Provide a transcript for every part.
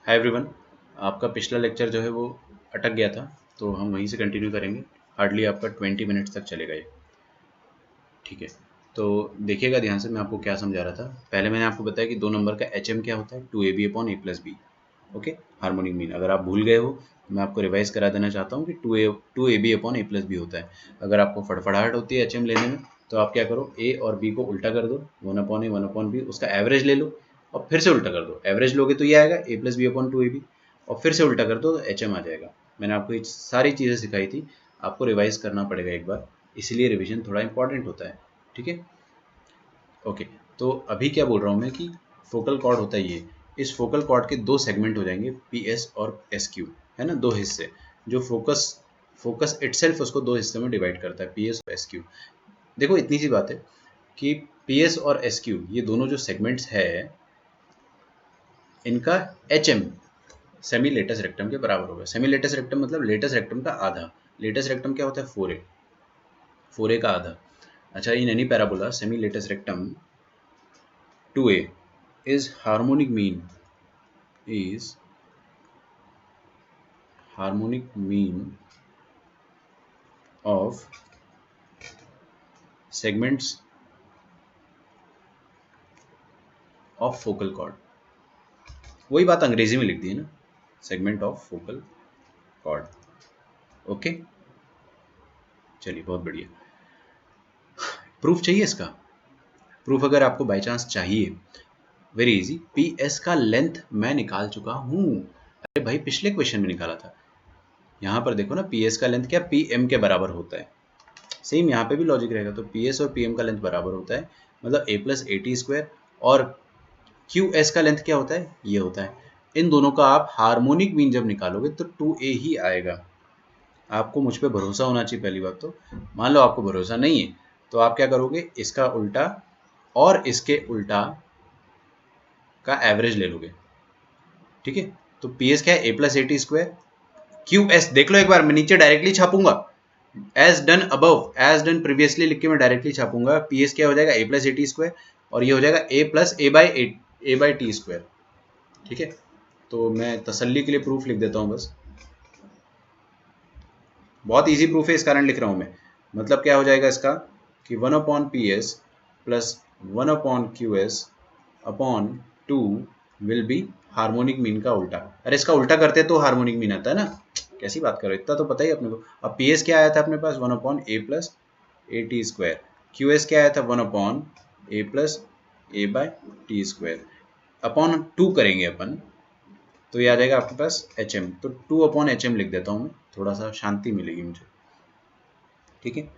Hi everyone, आपका पिछला lecture जो है वो अटक गया था, तो हम वहीं से कंटिन्यू करेंगे। हार्डली आपका 20 मिनट्स तक चलेगा ये। ठीक है, तो देखिएगा ध्यान से, मैं आपको क्या समझा रहा था। पहले मैंने आपको बताया कि दो नंबर का एच एम क्या होता है, 2ab upon a plus B. Okay, harmonic mean. अगर आप भूल गए हो तो मैं आपको रिवाइज करा देना चाहता हूँ कि 2ab upon a plus B होता है। अगर आपको फड़फड़ाहट होती है एच एम लेने में, तो आप क्या करो, a और b को उल्टा कर दो, 1 अपॉन a 1 अपॉन b, उसका एवरेज ले लो और फिर से उल्टा कर दो। एवरेज लोगे तो ये आएगा a plus B upon 2ab, और फिर से उल्टा कर दो तो एच एम आ जाएगा। मैंने आपको ये सारी चीज़ें सिखाई थी, आपको रिवाइज करना पड़ेगा एक बार, इसलिए रिविजन थोड़ा इंपॉर्टेंट होता है। ठीक है, ओके। तो अभी क्या बोल रहा हूँ मैं कि फोकल कॉर्ड होता है ये। इस फोकल कॉर्ड के दो सेगमेंट हो जाएंगे, पी एस और एस क्यू, है ना, दो हिस्से। जो फोकस फोकस इटसेल्फ उसको दो हिस्से में डिवाइड करता है, पी एस और एस क्यू। देखो इतनी सी बात है कि पी एस और एस क्यू ये दोनों जो सेगमेंट्स है, इनका H M semi latus rectum के बराबर होगा। सेमी लेटस रेक्टम मतलब लेटस रेक्टम का आधा। लेटस रेक्टम क्या होता है, 4a, 4a का आधा। अच्छा, in any parabola semi latus rectum 2a is harmonic mean of segments of focal chord। वही बात अंग्रेजी में लिख दी है ना, segment of focal cord. Okay, चलिए बहुत बढ़िया। प्रूफ चाहिए इसका? प्रूफ अगर आपको बाय चांस चाहिए, वेरी इजी। पी एस का लेंथ मैं निकाल चुका हूं। अरे भाई, पिछले क्वेश्चन में निकाला था। यहां पर देखो ना, पी एस का लेंथ क्या पी एम के बराबर होता है। सेम यहाँ पे भी लॉजिक रहेगा, तो पी एस और पी एम का लेंथ बराबर होता है, मतलब ए प्लस ए टी स्क्वायर। और क्यू एस का लेंथ क्या होता है, ये होता है। इन दोनों का आप हार्मोनिक मीन जब निकालोगे तो 2a ही आएगा। आपको मुझ पे भरोसा होना चाहिए पहली बात तो। मान लो आपको भरोसा नहीं है, तो आप क्या करोगे, इसका उल्टा और इसके उल्टा का एवरेज ले लोगे। ठीक है, तो पी एस क्या है, A plus A T square. Q S देख लो एक बार, मैं नीचे डायरेक्टली छापूंगा, as done above, as done previously लिख के मैं डायरेक्टली छापूंगा। पी एस क्या हो जाएगा, A plus A T square, और ये हो जाएगा A plus A by T square. ठीक है, तो मैं तसल्ली के लिए प्रूफ लिख देता हूँ बस। बहुत इजी प्रूफ है, इस कारण लिख रहा हूँ मैं। मतलब क्या हो जाएगा इसका कि 1/PS plus 1/QS upon 2 will be harmonic mean का उल्टा। अरे इसका उल्टा करते तो हार्मोनिक मीन आता है ना, कैसी बात करो, इतना तो पता ही अपने को। अब पी एस क्या आया था अपने पास, 1/A plus A T square. Q S क्या आया था, 1/A प्लस ए बाय टी स्क्वायर। अपॉन 2 करेंगे अपन, तो ये आ जाएगा आपके पास एच एम। तो 2/HM लिख देता हूँ मैं, थोड़ा सा शांति मिलेगी मुझे। ठीक है,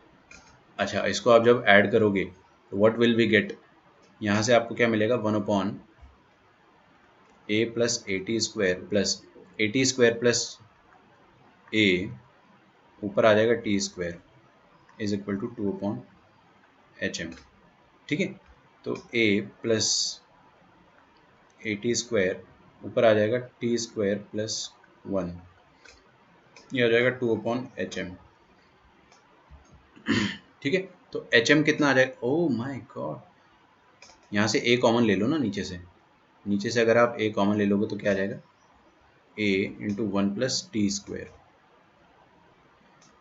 अच्छा, इसको आप जब ऐड करोगे तो व्हाट विल वी गेट, यहाँ से आपको क्या मिलेगा, 1/A plus A T square plus A T square plus A, ऊपर आ जाएगा T square, is equal to 2/HM। ठीक है, तो a plus A T square, ऊपर आ जाएगा टी स्क्वायर प्लस 1, ये आ जाएगा 2/HM। ठीक है, तो एच एम कितना आ जाएगा, ओ माई गॉड, यहाँ से ए कॉमन ले लो ना, नीचे से अगर आप ए कॉमन ले लोगे तो क्या आ जाएगा, A into 1 plus T square,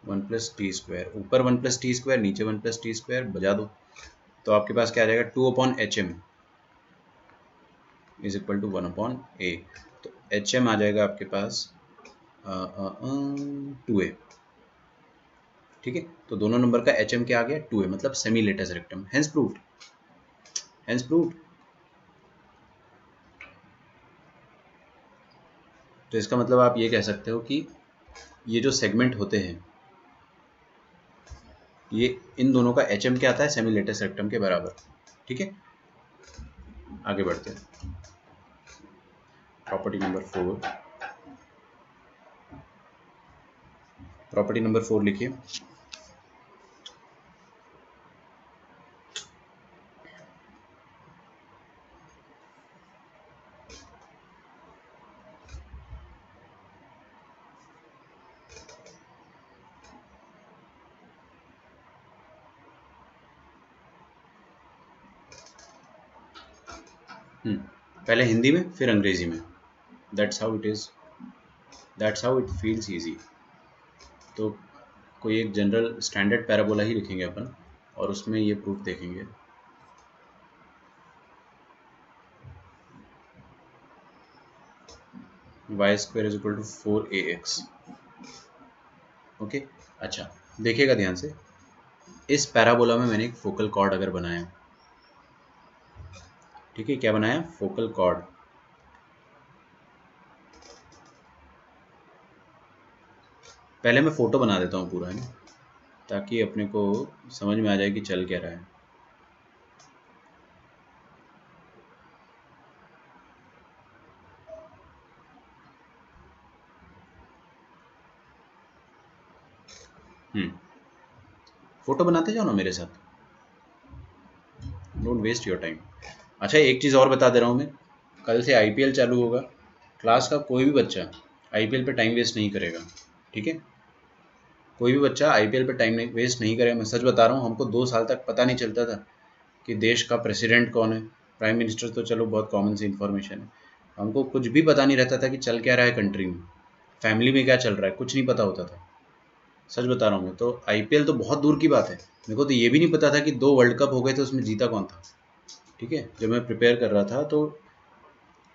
1 plus T square, ऊपर 1 प्लस टी स्क्वायर, नीचे 1 प्लस टी स्क्वायर, बजा दो, तो आपके पास क्या आ जाएगा, 2/HM is equal to 1/A। तो एच एम आ जाएगा आपके पास 2A। ठीक है, तो दोनों नंबर का एच एम क्या आ गया, 2A, मतलब semi latus rectum. Hence proved, hence proved. तो इसका मतलब आप ये कह सकते हो कि ये जो सेगमेंट होते हैं, ये इन दोनों का एच एम क्या आता है, सेमी लेटस रेक्टम के बराबर। ठीक है, आगे बढ़ते हैं। प्रॉपर्टी नंबर 4, प्रॉपर्टी नंबर 4 लिखिए। पहले हिंदी में फिर अंग्रेजी में। That's how it is, that's how it feels easy. तो कोई एक जनरल स्टैंडर्ड पैराबोला ही लिखेंगे अपन और उसमें ये प्रूफ देखेंगे। Y square is equal to 4ax। Okay, अच्छा देखिएगा ध्यान से, इस पैराबोला में मैंने एक फोकल कॉर्ड अगर बनाया, ठीक है, क्या बनाया, फोकल कॉर्ड। पहले मैं फोटो बना देता हूँ पूरा, है ना, ताकि अपने को समझ में आ जाए कि चल क्या रहा है। फोटो बनाते जाओ ना मेरे साथ, डोंट वेस्ट योर टाइम। अच्छा एक चीज़ और बता दे रहा हूँ मैं, कल से आईपीएल चालू होगा, क्लास का कोई भी बच्चा आईपीएल पे टाइम वेस्ट नहीं करेगा, ठीक है, कोई भी बच्चा आईपीएल पे टाइम नहीं वेस्ट नहीं करेगा। मैं सच बता रहा हूँ, हमको 2 साल तक पता नहीं चलता था कि देश का प्रेसिडेंट कौन है, प्राइम मिनिस्टर तो चलो बहुत कॉमन सी इन्फॉर्मेशन है, हमको कुछ भी पता नहीं रहता था कि चल क्या रहा है कंट्री में, फैमिली में क्या चल रहा है, कुछ नहीं पता होता था। सच बता रहा हूँ मैं, तो आईपीएल तो बहुत दूर की बात है, मेरे को तो ये भी नहीं पता था कि 2 वर्ल्ड कप हो गए थे, उसमें जीता कौन था, ठीक है। जब मैं प्रिपेयर कर रहा था तो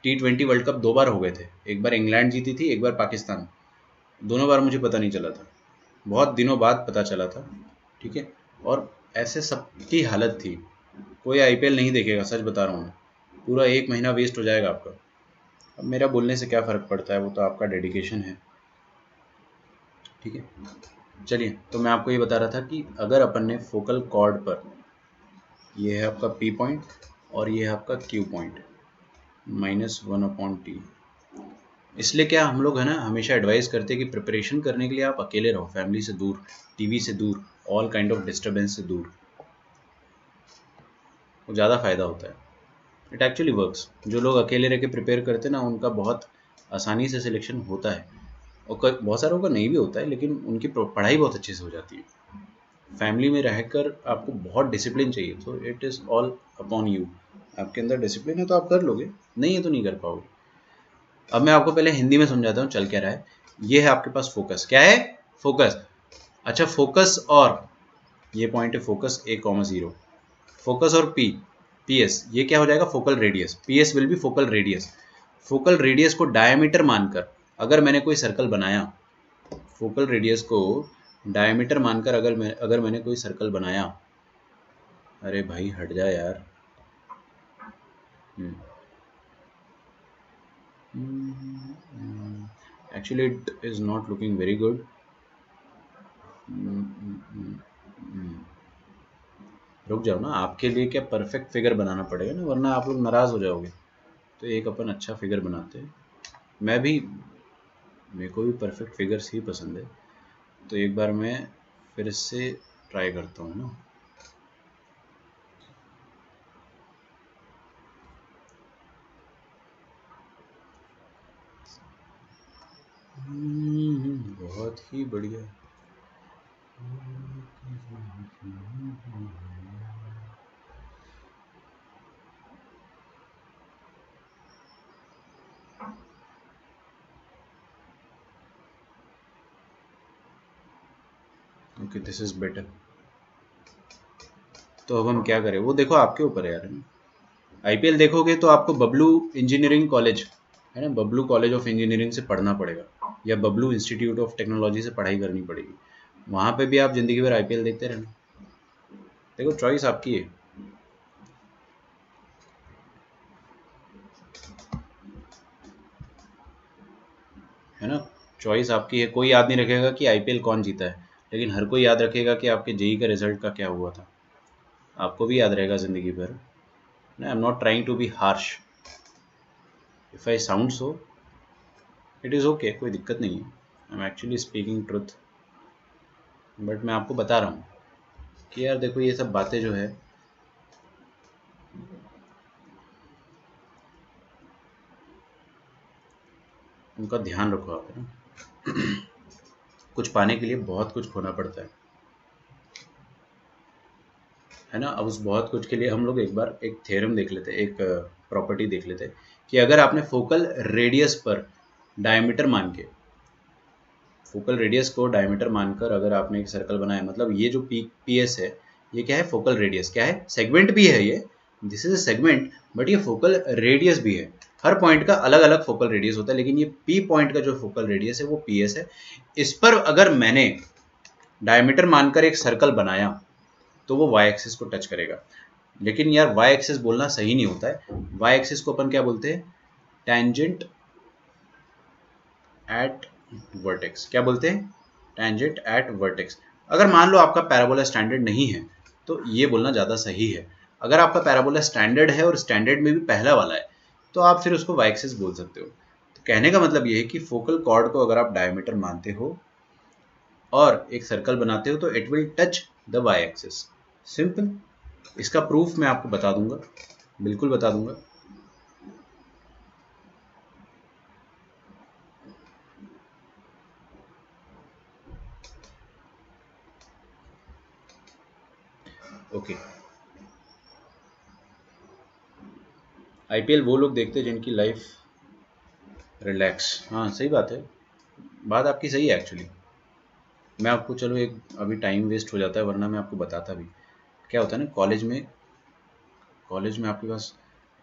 T20 वर्ल्ड कप 2 बार हो गए थे, एक बार इंग्लैंड जीती थी, एक बार पाकिस्तान, दोनों बार मुझे पता नहीं चला था, बहुत दिनों बाद पता चला था, ठीक है। और ऐसे सबकी हालत थी, कोई आईपीएल नहीं देखेगा, सच बता रहा हूँ मैं, पूरा 1 महीना वेस्ट हो जाएगा आपका। अब मेरा बोलने से क्या फ़र्क पड़ता है, वो तो आपका डेडिकेशन है, ठीक है। चलिए, तो मैं आपको ये बता रहा था कि अगर अपन ने फोकल कॉर्ड पर, ये है आपका पी पॉइंट और ये है आपका क्यू पॉइंट, -1/t, इसलिए क्या हम लोग है ना हमेशा एडवाइस करते हैं कि प्रिपरेशन करने के लिए आप अकेले रहो, फैमिली से दूर, टीवी से दूर, ऑल काइंड ऑफ डिस्टर्बेंस से दूर, वो ज़्यादा फ़ायदा होता है। इट एक्चुअली वर्क्स, जो लोग अकेले रह के प्रिपेयर करते हैं ना, उनका बहुत आसानी से सिलेक्शन होता है, और बहुत सारों का नहीं भी होता है, लेकिन उनकी पढ़ाई बहुत अच्छे से हो जाती है। फैमिली में रहकर आपको बहुत डिसिप्लिन चाहिए, तो it is all upon you, आपके अंदर डिसिप्लिन है तो आप कर लोगे, नहीं है तो नहीं कर पाओगे। अब मैं आपको पहले हिंदी में समझाता हूँ चल क्या रहा है। ये है आपके पास फोकस, क्या है, फोकस। अच्छा फोकस और ये पॉइंट है फोकस A,0, फोकस और पीएस, ये क्या हो जाएगा, focal radius, PS will be focal radius. Focal radius को डायमीटर मानकर अगर मैंने कोई सर्कल बनाया, फोकल रेडियस को डायमीटर मानकर अगर मैंने कोई सर्कल बनाया, अरे भाई हट जा यार, actually it is not looking very good. रुक जाओ ना, आपके लिए क्या परफेक्ट फिगर बनाना पड़ेगा ना, वरना आप लोग नाराज हो जाओगे। तो एक अपन अच्छा फिगर बनाते हैं, मैं भी, मेरे को भी परफेक्ट फिगर्स ही पसंद है, तो एक बार मैं फिर से ट्राई करता हूँ ना। बहुत ही बढ़िया। Okay, this is better. तो अब हम क्या करें, वो देखो आपके ऊपर है यार, आईपीएल देखोगे तो आपको बबलू इंजीनियरिंग कॉलेज, है ना, बबलू कॉलेज ऑफ इंजीनियरिंग से पढ़ना पड़ेगा, या बबलू इंस्टीट्यूट ऑफ टेक्नोलॉजी से पढ़ाई करनी पड़ेगी, वहाँ पे भी आप ज़िंदगी भर आईपीएल देखते रहना। देखो चॉइस आपकी है ना, चॉइस आपकी है, कोई याद नहीं रखेगा कि आईपीएल कौन जीता है, लेकिन हर कोई याद रखेगा कि आपके जेई का रिजल्ट का क्या हुआ था, आपको भी याद रहेगा ज़िंदगी भर। I am not trying to be harsh, if I sound so it is okay, कोई दिक्कत नहीं है, I am actually speaking truth, but मैं आपको बता रहा हूँ कि यार देखो ये सब बातें जो है, उनका ध्यान रखो आप, है ना, कुछ पाने के लिए बहुत कुछ खोना पड़ता है ना। अब उस बहुत कुछ के लिए हम लोग एक बार एक थ्योरम देख लेते हैं, एक प्रॉपर्टी देख लेते हैं कि अगर आपने फोकल रेडियस पर डायमीटर मान के, फोकल रेडियस को डायमीटर मानकर अगर आपने एक सर्कल बनाया, मतलब ये जो पी एस है ये क्या है, फोकल रेडियस क्या है, सेगमेंट भी है ये, this is a segment, but ये फोकल रेडियस भी है। हर पॉइंट का अलग अलग फोकल रेडियस होता है, लेकिन ये पी पॉइंट का जो फोकल रेडियस है वो पी एस है। इस पर अगर मैंने डायमीटर मानकर एक सर्कल बनाया तो वो वाई एक्सिस को टच करेगा। लेकिन यार वाई एक्सिस बोलना सही नहीं होता है, वाई एक्सिस को अपन क्या बोलते हैं, टेंजेंट एट वर्टेक्स। क्या बोलते हैं, टेंजेंट एट वर्टेक्स। अगर मान लो आपका पैराबोला स्टैंडर्ड नहीं है तो ये बोलना ज़्यादा सही है। अगर आपका पैराबोला स्टैंडर्ड है और स्टैंडर्ड में भी पहला वाला है तो आप फिर उसको वाई एक्सिस बोल सकते हो। तो कहने का मतलब ये है कि फोकल कॉर्ड को अगर आप डायमीटर मानते हो और एक सर्कल बनाते हो तो it will touch the y axis. Simple. इसका प्रूफ मैं आपको बता दूंगा, बिल्कुल बता दूंगा। ओके, आईपीएल वो लोग देखते हैं जिनकी लाइफ रिलैक्स। हाँ सही बात है, बात आपकी सही है एक्चुअली। मैं आपको चलो एक, अभी टाइम वेस्ट हो जाता है वरना मैं आपको बताता भी। क्या होता है ना, कॉलेज में आपके पास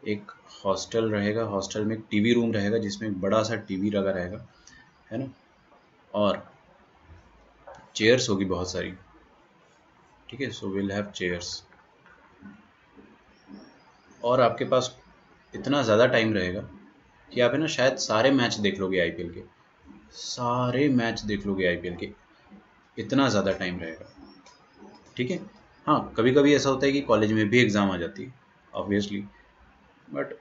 एक हॉस्टल रहेगा, हॉस्टल में एक टीवी रूम रहेगा जिसमें एक बड़ा सा टीवी लगा रहेगा, है ना, और चेयर्स होगी बहुत सारी, ठीक है, सो विल हैव चेयर्स। और आपके पास इतना ज़्यादा टाइम रहेगा कि आप है ना शायद सारे मैच देख लोगे आईपीएल के, सारे मैच देख लोगे आईपीएल के, इतना ज़्यादा टाइम रहेगा, ठीक है। हाँ कभी कभी ऐसा होता है कि कॉलेज में भी एग्ज़ाम आ जाती है ऑब्वियसली, बट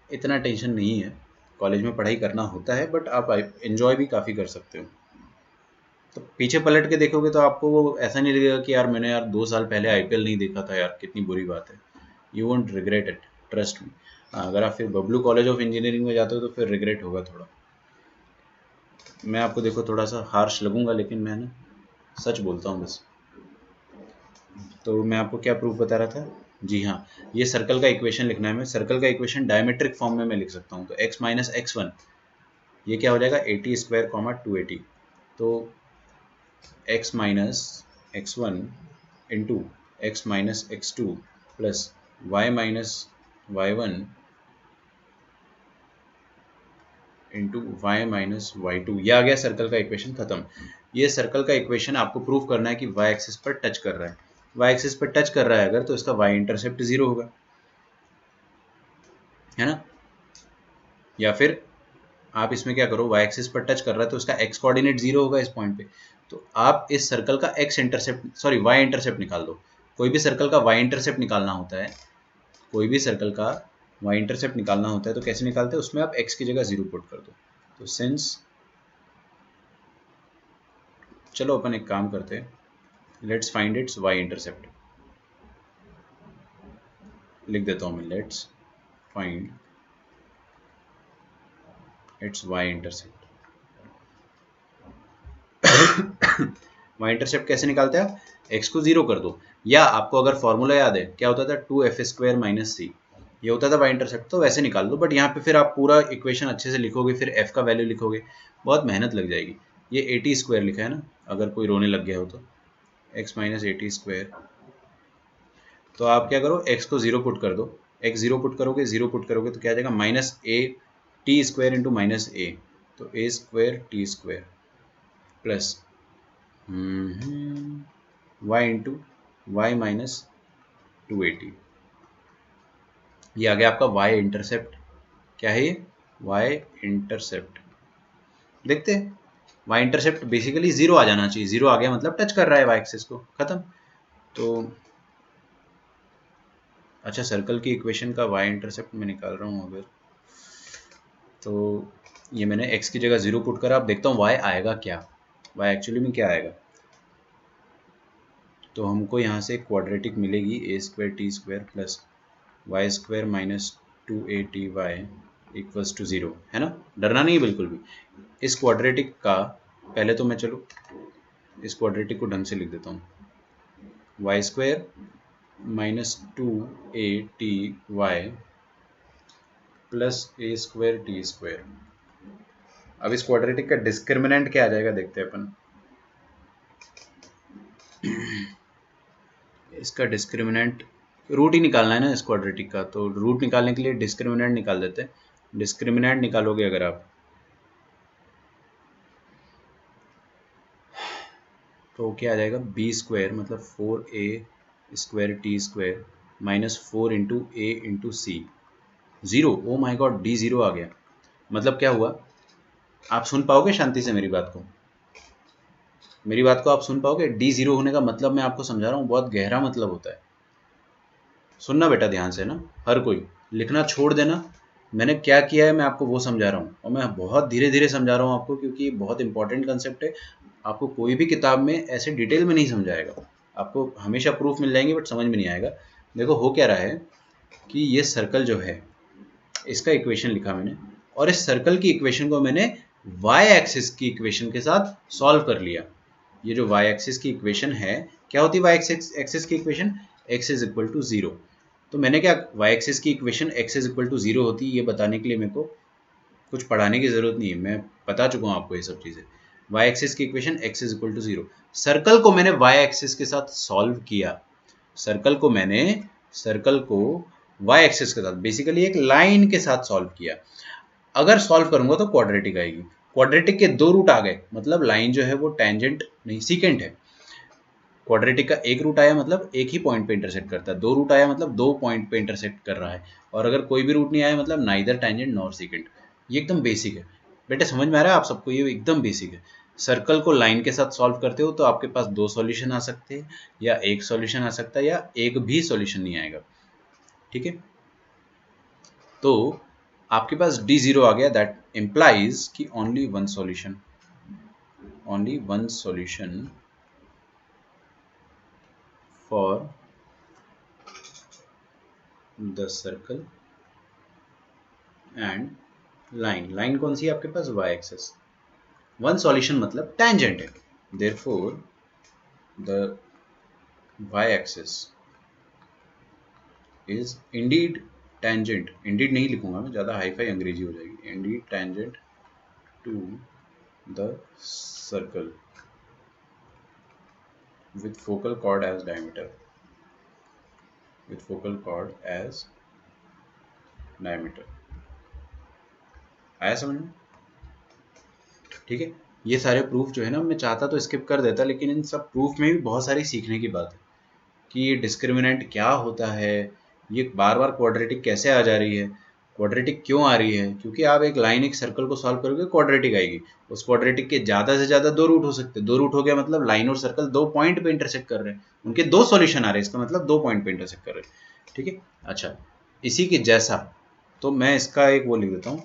इतना टेंशन नहीं है। कॉलेज में पढ़ाई करना होता है बट आप एंजॉय भी काफ़ी कर सकते हो। तो पीछे पलट के देखोगे तो आपको वो ऐसा नहीं लगेगा कि यार मैंने यार 2 साल पहले आईपीएल नहीं देखा था, यार कितनी बुरी बात है। You won't regret it, trust me. अगर आप फिर बबलू कॉलेज ऑफ इंजीनियरिंग में जाते हो तो फिर रिग्रेट होगा थोड़ा। मैं आपको देखो थोड़ा सा हार्श लगूंगा लेकिन मैं ना सच बोलता हूँ बस। तो मैं आपको क्या प्रूफ बता रहा था, जी हाँ, ये सर्कल का इक्वेशन लिखना है। मैं सर्कल का इक्वेशन डायमेट्रिक फॉर्म में मैं लिख सकता हूँ। तो x माइनस एक्स वन, ये क्या हो जाएगा, 80 स्क्वायर कॉमा 280। तो x minus x one into x minus x two plus y minus y one into Y minus y two, ये आ गया सर्कल का इक्वेशन खत्म। ये सर्कल का इक्वेशन आपको प्रूव करना है कि वाई एक्सिस पर टच कर रहा है। वाई एक्सिस पर टच कर रहा है अगर, तो इसका वाई इंटरसेप्ट जीरो होगा, है ना। या फिर आप इसमें क्या करो, वाई एक्सिस पर टच कर रहा है तो उसका एक्स कोऑर्डिनेट जीरो होगा इस पॉइंट पे। तो आप इस सर्कल का x intercept, sorry y intercept निकाल दो। कोई भी सर्कल का वाई इंटरसेप्ट निकालना होता है, कोई भी सर्कल का वाई इंटरसेप्ट निकालना होता है तो कैसे निकालते हैं, उसमें आप एक्स की जगह जीरो पुट कर दो। तो सिंस, चलो अपन एक काम करते हैं, let's find its y intercept. लिख देता हूँ मैं, let's find its y intercept. Y intercept कैसे निकालते हैं आप, एक्स को जीरो कर दो, या आपको अगर फॉर्मूला याद है क्या होता था, 2f² माइनस सी, ये होता था वाई इंटरसेप्ट, तो वैसे निकाल दो। बट यहाँ पे फिर आप पूरा इक्वेशन अच्छे से लिखोगे, फिर f का वैल्यू लिखोगे, बहुत मेहनत लग जाएगी। ये 80 स्क्वायर लिखा है ना, अगर कोई रोने लग गया हो तो, x माइनस 80 स्क्वायर। तो आप क्या करो, x को जीरो पुट कर दो, x जीरो पुट करोगे, जीरो पुट करोगे तो क्या आ जाएगा, minus A T square into minus A, तो A square T square plus Y into Y minus 280। ये आ गया आपका वाई इंटरसेप्ट। क्या है ये, वाई इंटरसेप्ट। देखते हैं, वाई इंटरसेप्ट बेसिकली जीरो आ जाना चाहिए, जीरो आ गया मतलब टच कर रहा है वाई एक्सिस को, खत्म। तो अच्छा, सर्कल की इक्वेशन का वाई इंटरसेप्ट मैं निकाल रहा हूँ अगर, तो ये मैंने x की जगह जीरो पुट करा। अब देखता हूँ y आएगा क्या, y एक्चुअली में क्या आएगा। तो हमको यहाँ से क्वाड्रेटिक मिलेगी, A square T square plus Y square minus 2ATY equals to zero, है ना। डरना नहीं है बिल्कुल भी। इस क्वाड्रेटिक का पहले तो मैं, चलो इस क्वाड्रेटिक को ढंग से लिख देता हूँ, Y square minus 2ATY plus A square T square. अब इस क्वाड्रेटिक का डिस्क्रिमिनेंट क्या आ जाएगा देखते हैं अपन। इसका डिस्क्रिमिनेंट रूट ही निकालना है ना इस क्वाड्रेटिक का, तो रूट निकालने के लिए डिस्क्रिमिनेंट निकाल देते हैं। डिस्क्रिमिनेंट निकालोगे अगर आप, तो क्या आ जाएगा, बी स्क्वायर मतलब 4a square T square minus 4 into A into C. Zero, oh my god, D zero आ गया। मतलब क्या हुआ, आप सुन पाओगे शांति से मेरी बात को? मेरी बात को आप सुन पाओगे? डी ज़ीरो होने का मतलब मैं आपको समझा रहा हूँ, बहुत गहरा मतलब होता है। सुनना बेटा ध्यान से ना, हर कोई लिखना छोड़ देना। मैंने क्या किया है मैं आपको वो समझा रहा हूँ, और मैं बहुत धीरे धीरे समझा रहा हूँ आपको, क्योंकि बहुत इंपॉर्टेंट कंसेप्ट है। आपको कोई भी किताब में ऐसे डिटेल में नहीं समझाएगा, आपको हमेशा प्रूफ मिल जाएंगे बट समझ में नहीं आएगा। देखो हो क्या रहा है कि ये सर्कल जो है इसका इक्वेशन लिखा मैंने, और इस सर्कल की इक्वेशन को मैंने वाई एक्सिस की इक्वेशन के साथ सॉल्व कर लिया। ये जो वाई एक्सिस की इक्वेशन है, क्या होती है वाई एक्सिस की equation? X is equal to zero. तो मैंने क्या, वाई एक्सिस की equation x is equal to zero होती है, ये बताने के लिए मेरे को कुछ पढ़ाने की जरूरत नहीं है, मैं बता चुका हूँ आपको ये सब चीज़ें। वाई एक्सिस की equation x is equal to zero. Circle को मैंने वाई एक्सिस के साथ सॉल्व किया। सर्कल को वाई एक्सिस के साथ, बेसिकली एक लाइन के साथ सॉल्व किया। अगर सॉल्व करूंगा तो क्वाड्रेटिक आएगी। क्वाड्रेटिक के दो रूट आ गए, मतलब लाइन जो है वो टेंजेंट नहीं सीकेंट है। क्वाड्रेटिक का एक रूट आया मतलब एक ही पॉइंट पे इंटरसेक्ट करता है, दो रूट आया मतलब दो पॉइंट पे इंटरसेक्ट कर रहा है, और अगर कोई भी रूट नहीं आया मतलब नाइदर टेंजेंट नॉर सीकेंट। ये एकदम बेसिक है बेटे, समझ में आ रहा है आप सबको? ये एकदम बेसिक है। सर्कल को लाइन के साथ सॉल्व करते हो तो आपके पास दो सॉल्यूशन आ सकते हैं, या एक सॉल्यूशन आ सकता है, या एक भी सॉल्यूशन नहीं आएगा। ठीक है, तो आपके पास डी जीरो आ गया, दैट इम्प्लाइज कि only one solution, only one solution for the circle and line. Line कौन सी है आपके पास? Y axis. वन सॉल्यूशन मतलब टेंजेंट है, therefore the y axis is indeed tangent. Indeed नहीं लिखूंगा मैं, ज़्यादा हाईफाई अंग्रेजी हो जाएगी। Indeed tangent to the circle with focal chord as diameter, with focal chord as diameter। आया समझ में? ठीक है, ये सारे प्रूफ जो है ना, मैं चाहता तो स्किप कर देता, लेकिन इन सब प्रूफ में भी बहुत सारी सीखने की बात है कि ये डिस्क्रिमिनेंट क्या होता है, ये बार बार क्वाड्रेटिक कैसे आ जा रही है, क्वाड्रेटिक क्यों आ रही है, क्योंकि आप एक लाइन एक सर्कल को सॉल्व करोगे क्वाड्रेटिक आएगी। उस क्वाड्रेटिक के ज़्यादा से ज़्यादा दो रूट हो सकते हैं। दो रूट हो गया मतलब लाइन और सर्कल दो पॉइंट पे इंटरसेक्ट कर रहे हैं, उनके दो सॉल्यूशन आ रहे हैं, इसका मतलब दो पॉइंट पे इंटरसेक्ट कर रहे हैं। ठीक है, अच्छा, इसी के जैसा तो मैं इसका एक वो लिख देता हूँ,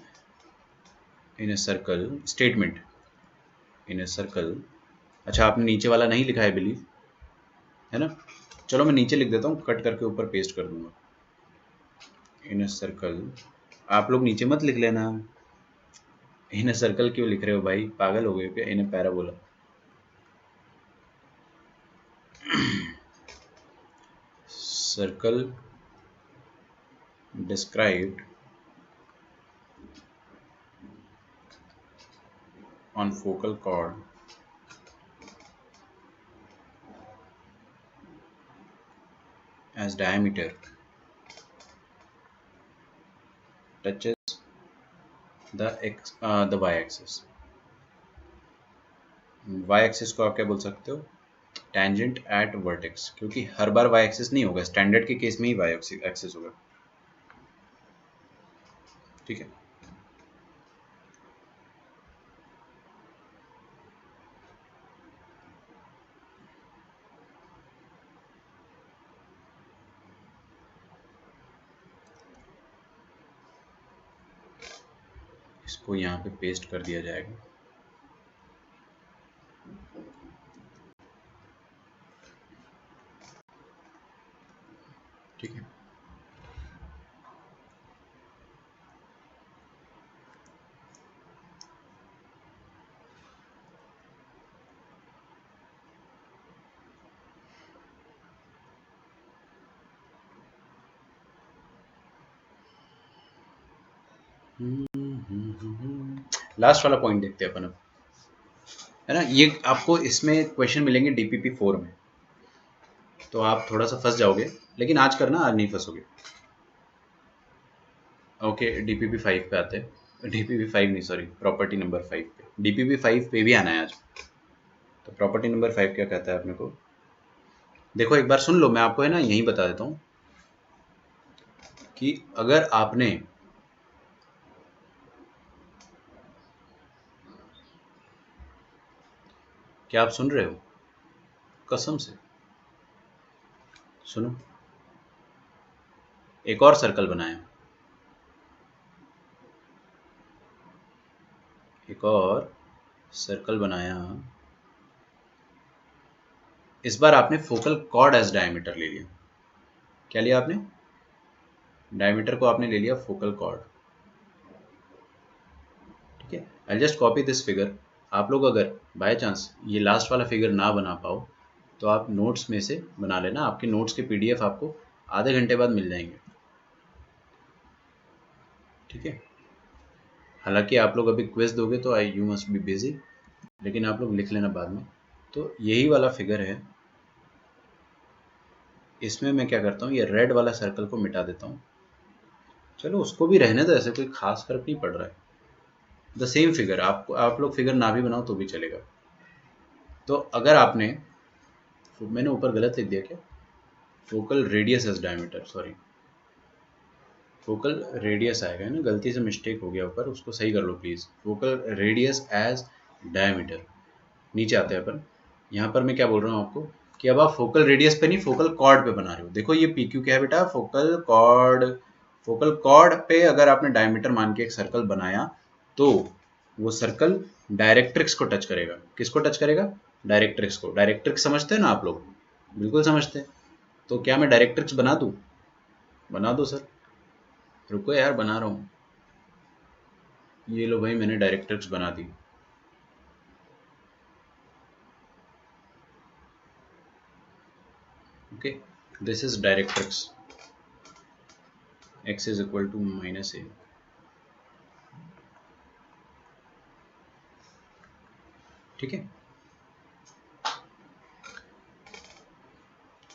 in a circle statement, in a circle. अच्छा, आपने नीचे वाला नहीं लिखा है बिलीव, है ना? चलो मैं नीचे लिख देता हूँ, कट करके ऊपर पेस्ट कर दूंगा। इन ए सर्कल, आप लोग नीचे मत लिख लेना। इन ए सर्कल क्यों लिख रहे हो भाई, पागल हो गए क्या? In a parabola. Circle described on focal chord as diameter touches the y axis। y axis को आप क्या बोल सकते हो? टेंजेंट एट वर्टेक्स, क्योंकि हर बार y axis नहीं होगा, स्टैंडर्ड के केस में ही y axis होगा। ठीक है, इसको यहाँ पे पेस्ट कर दिया जाएगा। ठीक है, लास्ट वाला पॉइंट देखते हैं अपन अब, है ना। ये आपको इसमें क्वेश्चन मिलेंगे डीपीपी 4 में, तो आप थोड़ा सा फंस जाओगे, लेकिन आज करना, आज नहीं फंसोगे। ओके, डीपीपी 5 पे आते हैं। डीपीपी 5 नहीं, सॉरी, प्रॉपर्टी नंबर 5 पे। डीपीपी 5 पे भी आना है आज। तो प्रॉपर्टी नंबर 5 क्या कहता है अपने को, देखो एक बार सुन लो, मैं आपको है ना यही बता देता हूँ कि अगर आपने क्या आप सुन रहे हो, कसम से सुनो, एक और सर्कल बनाया, एक और सर्कल बनाया। इस बार आपने फोकल कॉर्ड एज डायमीटर ले लिया। क्या लिया आपने, डायमीटर को आपने ले लिया फोकल कॉर्ड। ठीक है, I just copy this figure. आप लोग अगर बाय चांस ये लास्ट वाला फिगर ना बना पाओ तो आप नोट्स में से बना लेना, आपके नोट्स के पीडीएफ आपको आधे घंटे बाद मिल जाएंगे। ठीक है, हालांकि आप लोग अभी क्विज दोगे तो आई यू मस्ट बी बिजी, लेकिन आप लोग लिख लेना बाद में। तो यही वाला फिगर है, इसमें मैं क्या करता हूँ, ये रेड वाला सर्कल को मिटा देता हूँ। चलो उसको भी रहने दो, ऐसे कोई खास फर्क नहीं पड़ रहा है। द सेम फिगर, आप लोग फिगर ना भी बनाओ तो भी चलेगा। तो अगर आपने, मैंने ऊपर गलत लिख दिया क्या, focal radius as diameter, sorry, focal radius आएगा, है ना, गलती से मिस्टेक हो गया ऊपर, उसको सही कर लो please. Focal radius as diameter, नीचे आते हैं अपन। यहाँ पर मैं क्या बोल रहा हूँ आपको कि अब आप फोकल रेडियस पे नहीं, फोकल कॉर्ड पे बना रहे हो। देखो ये पी क्यू क्या है बेटा, फोकल कॉर्ड। फोकल कॉर्ड पे अगर आपने डायमीटर मान के एक सर्कल बनाया तो वो सर्कल डायरेक्ट्रिक्स को टच करेगा। किसको टच करेगा, डायरेक्ट्रिक्स को। डायरेक्ट्रिक्स समझते हैं ना आप लोग, बिल्कुल समझते हैं। तो क्या मैं डायरेक्ट्रिक्स बना दूं, बना दो सर, रुको यार बना रहा हूँ। ये लो भाई, मैंने डायरेक्ट्रिक्स बना दी। Okay, this is directrix, x is equal to minus a. ठीक है,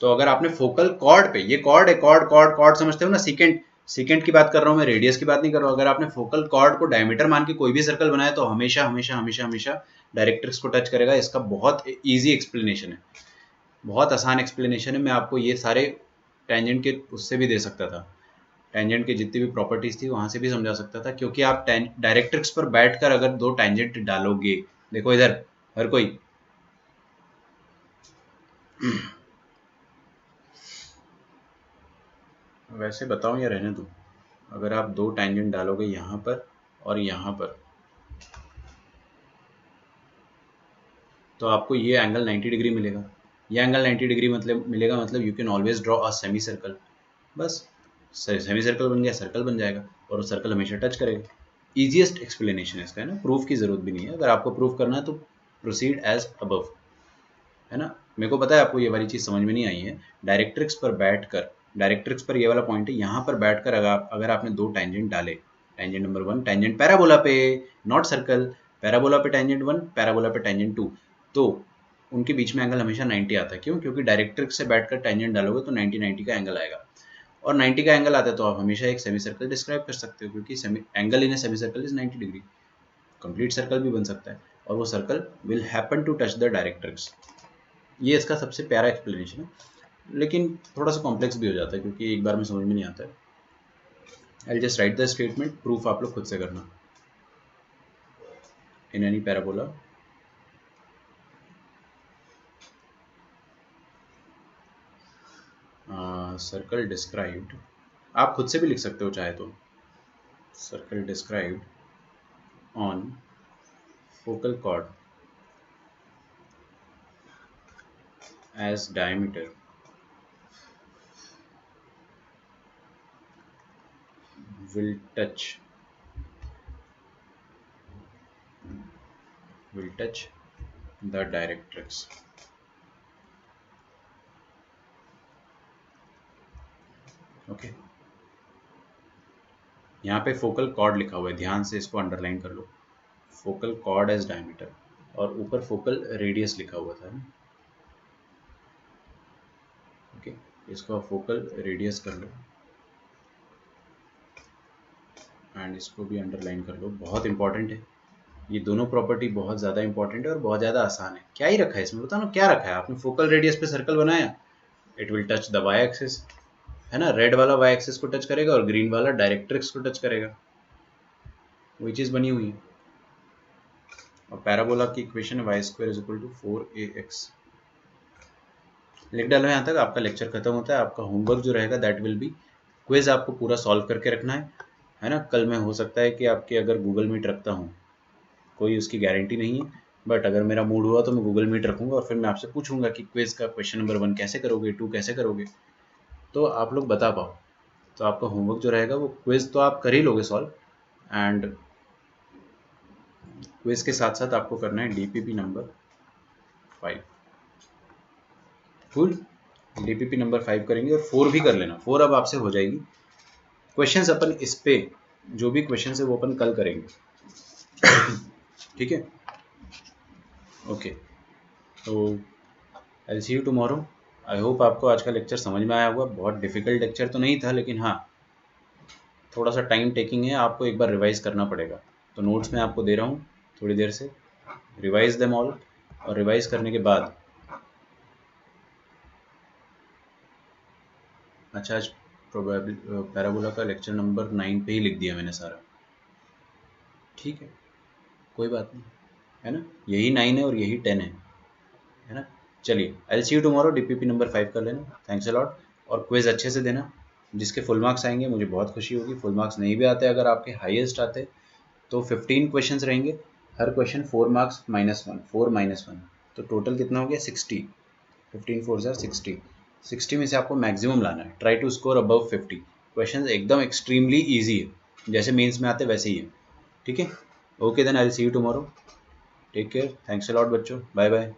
तो अगर आपने फोकल कॉर्ड पे, ये कॉर्ड है, कॉर्ड कॉर्ड कॉर्ड समझते हो ना, सीकेंट, सीकेंट की बात कर रहा हूं मैं, रेडियस की बात नहीं कर रहा हूं। अगर आपने फोकल कॉर्ड को डायमीटर मान के कोई भी सर्कल बनाया तो हमेशा हमेशा हमेशा हमेशा डायरेक्ट्रिक्स को टच करेगा। इसका बहुत इजी एक्सप्लेनेशन है, बहुत आसान एक्सप्लेनेशन है। मैं आपको ये सारे टेंजेंट के उससे भी दे सकता था, टेंजेंट की जितनी भी प्रॉपर्टीज थी वहां से भी समझा सकता था, क्योंकि आप डायरेक्ट्रिक्स पर बैठकर अगर दो टेंजेंट डालोगे, देखो इधर हर कोई, वैसे बताऊं या रहने दूं, अगर आप दो टेंजेंट डालोगे यहाँ पर और यहाँ पर, तो आपको ये एंगल 90 डिग्री मिलेगा। ये एंगल 90 डिग्री मतलब मिलेगा, मतलब you can always draw a semi circle. बस सेमी सर्कल बन गया, सर्कल बन जाएगा, और वो सर्कल हमेशा टच करेगा। ईजिएस्ट एक्सप्लेनेशन है इसका, है ना, प्रूफ की जरूरत भी नहीं है। अगर आपको प्रूफ करना है तो प्रोसीड एज अबव, है ना। मेरे को पता है आपको ये वाली चीज़ समझ में नहीं आई है। डायरेक्ट्रिक्स पर बैठकर, डायरेक्ट्रिक्स पर ये वाला पॉइंट है, यहाँ पर बैठकर अगर आपने दो टेंजेंट डाले, टेंजेंट नंबर 1 टेंजेंट पैराबोला पे, नॉट सर्कल, पैराबोला पे टेंजेंट 1, पैराबोला पे टेंजेंट 2, तो उनके बीच में एंगल हमेशा 90 आता है। क्यों, क्योंकि डायरेक्ट्रिक्स से बैठकर टेंजेंट डालोगे तो 90 90 का एंगल आएगा, और 90 का एंगल आता है तो आप हमेशा एक सेमी सर्कल डिस्क्राइब कर सकते हो, क्योंकि angle in a semi circle is 90 degree. Complete circle भी बन सकता है, और वो circle will happen to touch the directrix. ये इसका सबसे प्यारा एक्सप्लेनेशन है, लेकिन थोड़ा सा कॉम्प्लेक्स भी हो जाता है क्योंकि एक बार में समझ में नहीं आता है। I just write the statement, proof आप लोग खुद से करना। In any parabola circle described, आप खुद से भी लिख सकते हो चाहे तो, circle described on focal chord as diameter will touch will touch the directrix। Okay, यहाँ पे फोकल कॉर्ड लिखा हुआ है, ध्यान से इसको अंडरलाइन कर लो, फोकल कॉर्ड एज डायमीटर, और ऊपर फोकल रेडियस लिखा हुआ था ना, ओके, इसको फोकल रेडियस कर लो एंड इसको भी अंडरलाइन कर लो, बहुत इंपॉर्टेंट है ये दोनों प्रॉपर्टी, बहुत ज़्यादा इंपॉर्टेंट है और बहुत ज़्यादा आसान है। क्या ही रखा है इसमें, बताओ ना क्या रखा है आपने, फोकल रेडियस पे सर्कल बनाया, it will touch the y axis, है ना, रेड वाला वाई एक्सिस को टच करेगा और ग्रीन वाला डायरेक्ट्रिक्स को टच करेगा, वही चीज़ बनी हुई है। और पैराबोला की इक्वेशन है y² is equal to 4ax। लिख डालो यहाँ तक, आपका लेक्चर खत्म होता है। आपका होमवर्क जो रहेगा दैट विल बी क्विज, आपको पूरा सॉल्व करके रखना है ना। कल मैं हो सकता है कि आपके अगर गूगल मीट रखता हूँ, कोई उसकी गारंटी नहीं है, बट अगर मेरा मूड हुआ तो मैं गूगल मीट रखूँगा और फिर मैं आपसे पूछूंगा कि क्विज का क्वेश्चन नंबर 1 कैसे करोगे, 2 कैसे करोगे, तो आप लोग बता पाओ। तो आपका होमवर्क जो रहेगा वो क्विज तो आप कर ही लोगे सॉल्व, एंड क्विज के साथ साथ आपको करना है DPP number 5। Full DPP number 5 करेंगे और 4 भी कर लेना, 4 अब आपसे हो जाएगी। क्वेश्चंस अपन इस पे जो भी क्वेश्चंस है वो अपन कल करेंगे, ठीक है, ओके। तो आई सी यू टुमारो। आई होप आपको आज का लेक्चर समझ में आया होगा। बहुत डिफिकल्ट लेक्चर तो नहीं था, लेकिन हाँ थोड़ा सा टाइम टेकिंग है, आपको एक बार रिवाइज करना पड़ेगा। तो नोट्स मैं आपको दे रहा हूँ थोड़ी देर से, रिवाइज देम ऑल, और रिवाइज करने के बाद, अच्छा आज पैराबोला का लेक्चर नंबर 9 पे ही लिख दिया मैंने सारा, ठीक है, कोई बात नहीं, है ना, यही 9 है और यही 10 है ना। चलिए आई सी यू टुमारो, डीपीपी नंबर 5 कर लेना, थैंक्स अ लॉट। और क्विज अच्छे से देना, जिसके फुल मार्क्स आएंगे मुझे बहुत खुशी होगी। फुल मार्क्स नहीं भी आते, अगर आपके हाईएस्ट आते तो 15 क्वेश्चंस रहेंगे, हर क्वेश्चन 4 मार्क्स -1, 4 -1, तो टोटल कितना हो गया 60, 15 4 जार 60, 60 में से आपको मैक्सिमम लाना है, try to score above 50। Question एकदम एक्सट्रीमली ईजी है, जैसे मेंस में आते वैसे ही है, ठीक है। Okay then I will see you tomorrow, take care, thanks a lot बच्चों, बाय बाय।